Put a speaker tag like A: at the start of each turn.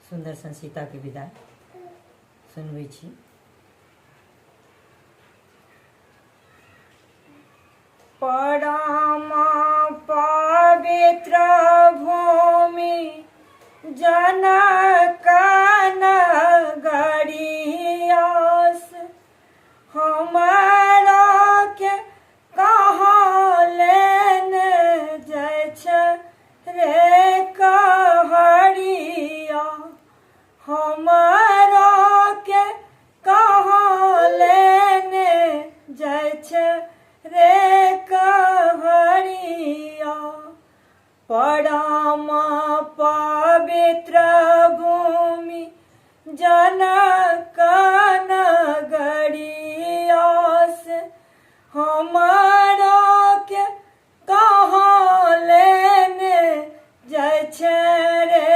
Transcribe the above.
A: सुंदर सन सीता के विदाई सुनबै छी। परम पवित्र भूमि जनक नगरियास हमरा के कहाँ लेने जाइ छै रे कहरिया, हमरा के कहाँ लेने जाइ छै रे कहरिया। परम पवित्र भूमि जनक नगरियास हमरा के कहाँ लेने जाइ छै रे